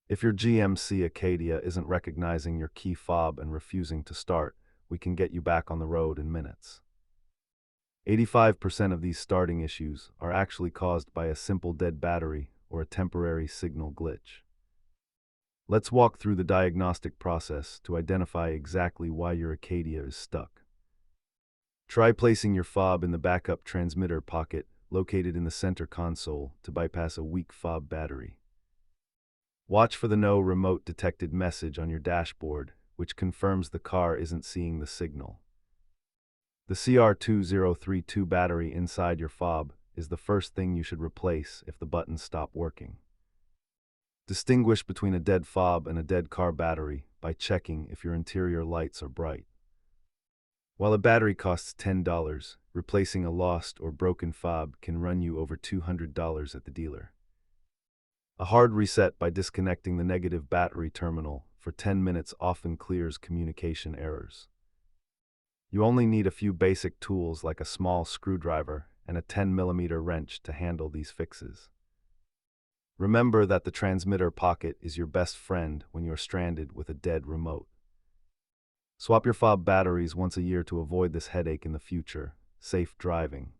If your GMC Acadia isn't recognizing your key fob and refusing to start, we can get you back on the road in minutes. 85% of these starting issues are actually caused by a simple dead battery or a temporary signal glitch. Let's walk through the diagnostic process to identify exactly why your Acadia is stuck. Try placing your fob in the backup transmitter pocket located in the center console to bypass a weak fob battery. Watch for the No Remote Detected message on your dashboard, which confirms the car isn't seeing the signal. The CR2032 battery inside your fob is the first thing you should replace if the buttons stop working. Distinguish between a dead fob and a dead car battery by checking if your interior lights are bright. While a battery costs $10, replacing a lost or broken fob can run you over $200 at the dealer. A hard reset by disconnecting the negative battery terminal for 10 minutes often clears communication errors. You only need a few basic tools like a small screwdriver and a 10mm wrench to handle these fixes. Remember that the transmitter pocket is your best friend when you're stranded with a dead remote. Swap your fob batteries once a year to avoid this headache in the future. Safe driving.